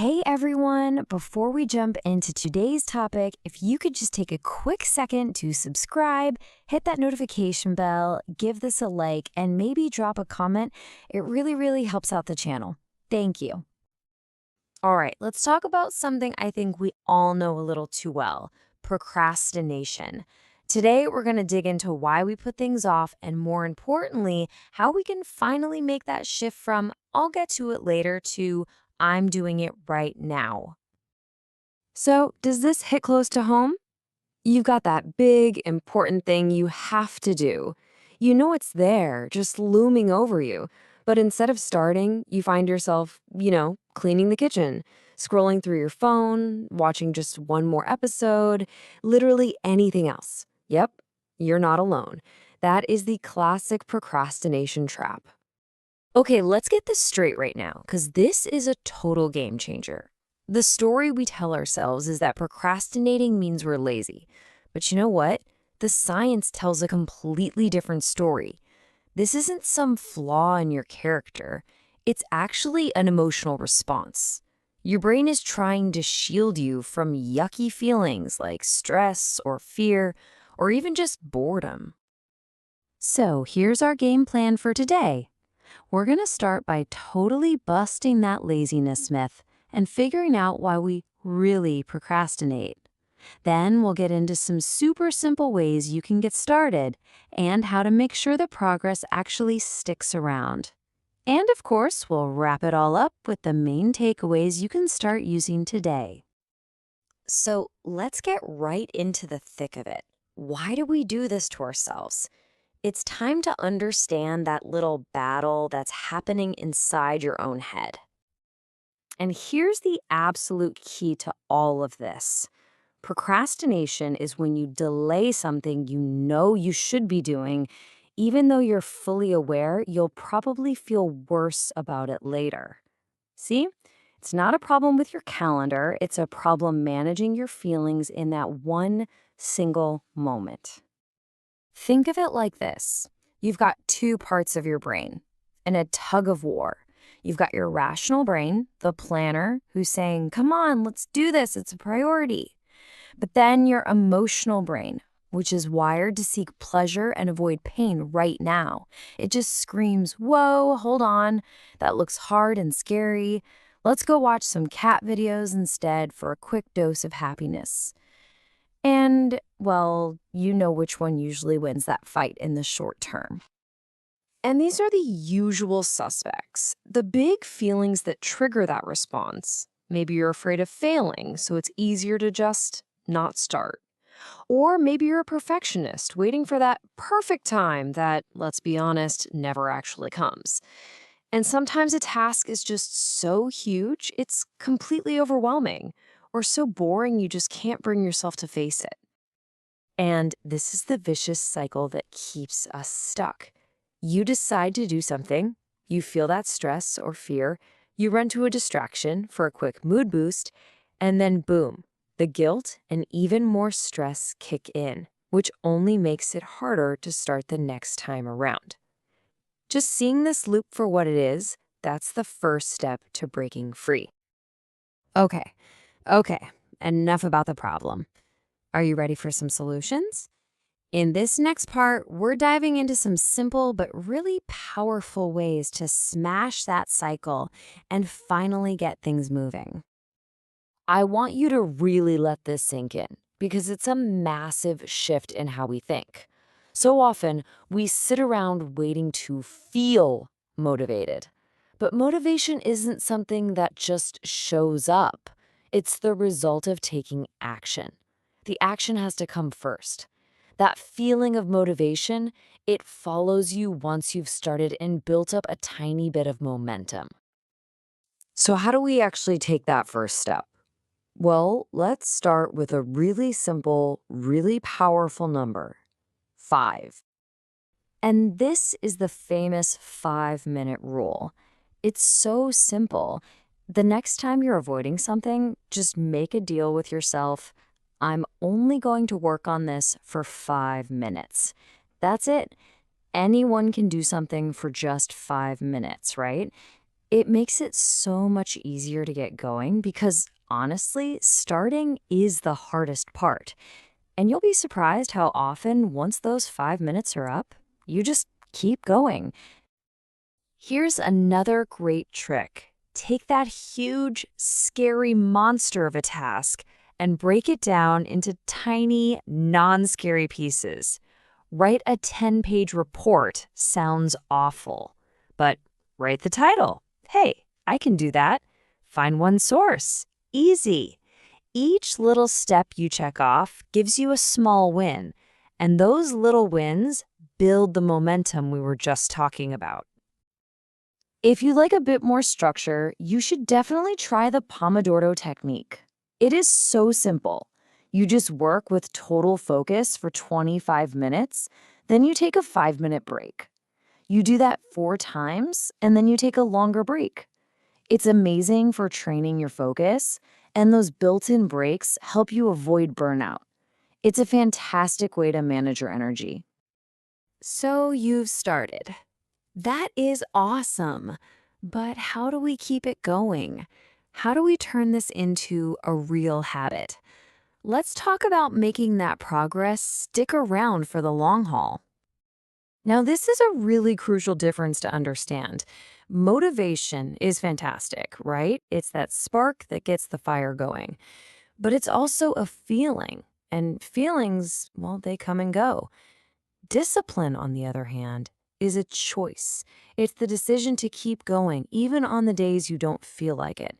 Hey everyone, before we jump into today's topic, if you could just take a quick second to subscribe, hit that notification bell, give this a like, and maybe drop a comment, it really helps out the channel. Thank you. All right, let's talk about something I think we all know a little too well: procrastination. Today, we're going to dig into why we put things off and, more importantly, how we can finally make that shift from "I'll get to it later" to "I'm doing it right now." So, does this hit close to home? You've got that big, important thing you have to do. You know it's there, just looming over you. But instead of starting, you find yourself, cleaning the kitchen, scrolling through your phone, watching just one more episode, literally anything else. Yep, you're not alone. That is the classic procrastination trap. Okay, let's get this straight right now, because this is a total game changer. The story we tell ourselves is that procrastinating means we're lazy. But you know what? The science tells a completely different story. This isn't some flaw in your character. It's actually an emotional response. Your brain is trying to shield you from yucky feelings like stress or fear or even just boredom. So here's our game plan for today. We're going to start by totally busting that laziness myth and figuring out why we really procrastinate. Then we'll get into some super simple ways you can get started and how to make sure the progress actually sticks around. And of course, we'll wrap it all up with the main takeaways you can start using today. So let's get right into the thick of it. Why do we do this to ourselves? It's time to understand that little battle that's happening inside your own head. And here's the absolute key to all of this. Procrastination is when you delay something you know you should be doing, even though you're fully aware you'll probably feel worse about it later. See? It's not a problem with your calendar, it's a problem managing your feelings in that one single moment. Think of it like this. You've got two parts of your brain in a tug of war. You've got your rational brain, the planner, who's saying, "Come on, let's do this, it's a priority." But then your emotional brain, which is wired to seek pleasure and avoid pain right now. It just screams, "Whoa, hold on, that looks hard and scary. Let's go watch some cat videos instead for a quick dose of happiness." And, well, you know which one usually wins that fight in the short term. And these are the usual suspects, the big feelings that trigger that response. Maybe you're afraid of failing, so it's easier to just not start. Or maybe you're a perfectionist, waiting for that perfect time that, let's be honest, never actually comes. And sometimes a task is just so huge, it's completely overwhelming, or so boring you just can't bring yourself to face it. And this is the vicious cycle that keeps us stuck. You decide to do something, you feel that stress or fear, you run to a distraction for a quick mood boost, and then boom, the guilt and even more stress kick in, which only makes it harder to start the next time around. Just seeing this loop for what it is, that's the first step to breaking free. Okay, enough about the problem. Are you ready for some solutions? In this next part, we're diving into some simple but really powerful ways to smash that cycle and finally get things moving. I want you to really let this sink in because it's a massive shift in how we think. So often, we sit around waiting to feel motivated. But motivation isn't something that just shows up. It's the result of taking action. The action has to come first. That feeling of motivation, it follows you once you've started and built up a tiny bit of momentum. So how do we actually take that first step? Well, let's start with a really simple, really powerful number: 5. And this is the famous 5-minute rule. It's so simple. The next time you're avoiding something, just make a deal with yourself. I'm only going to work on this for 5 minutes. That's it. Anyone can do something for just 5 minutes, right? It makes it so much easier to get going because, honestly, starting is the hardest part. And you'll be surprised how often, once those 5 minutes are up, you just keep going. Here's another great trick. Take that huge, scary monster of a task and break it down into tiny, non-scary pieces. Write a 10-page report sounds awful, but write the title. Hey, I can do that. Find one source. Easy. Each little step you check off gives you a small win, and those little wins build the momentum we were just talking about. If you like a bit more structure, you should definitely try the Pomodoro technique. It is so simple. You just work with total focus for 25 minutes, then you take a 5-minute break. You do that 4 times, and then you take a longer break. It's amazing for training your focus, and those built-in breaks help you avoid burnout. It's a fantastic way to manage your energy. So you've started. That is awesome. But how do we keep it going? How do we turn this into a real habit? Let's talk about making that progress stick around for the long haul. Now, this is a really crucial difference to understand. Motivation is fantastic, right? It's that spark that gets the fire going. But it's also a feeling, and feelings, well, they come and go. Discipline, on the other hand, is a choice. It's the decision to keep going, even on the days you don't feel like it.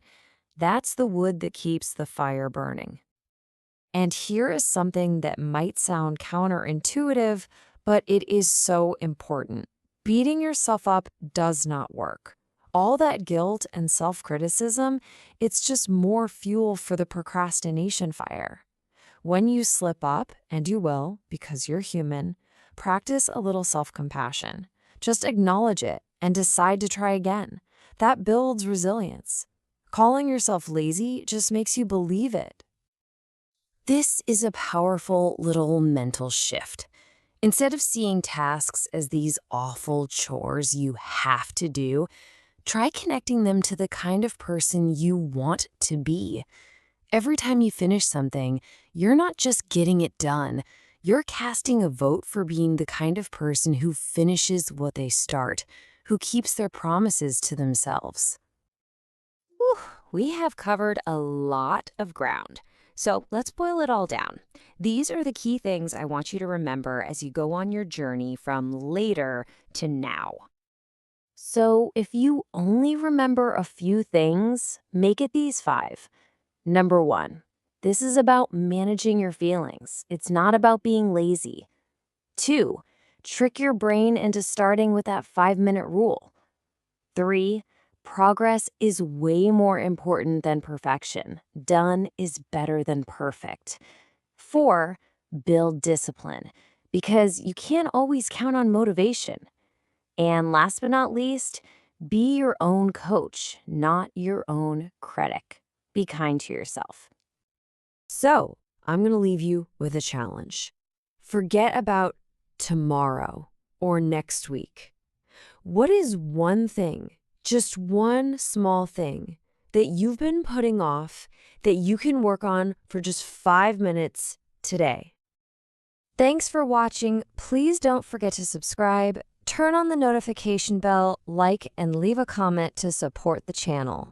That's the wood that keeps the fire burning. And here is something that might sound counterintuitive, but it is so important. Beating yourself up does not work. All that guilt and self-criticism, it's just more fuel for the procrastination fire. When you slip up, and you will because you're human, practice a little self-compassion. Just acknowledge it and decide to try again. That builds resilience. Calling yourself lazy just makes you believe it. This is a powerful little mental shift. Instead of seeing tasks as these awful chores you have to do, try connecting them to the kind of person you want to be. Every time you finish something, you're not just getting it done. You're casting a vote for being the kind of person who finishes what they start, who keeps their promises to themselves. Whew, we have covered a lot of ground. So let's boil it all down. These are the key things I want you to remember as you go on your journey from later to now. So if you only remember a few things, make it these 5. Number 1, this is about managing your feelings. It's not about being lazy. 2, trick your brain into starting with that 5-minute rule. 3, progress is way more important than perfection. Done is better than perfect. 4, build discipline, because you can't always count on motivation. And last but not least, be your own coach, not your own critic. Be kind to yourself. So, I'm going to leave you with a challenge. Forget about tomorrow or next week. What is one thing, just one small thing, that you've been putting off that you can work on for just 5 minutes today? Thanks for watching. Please don't forget to subscribe, turn on the notification bell, like, and leave a comment to support the channel.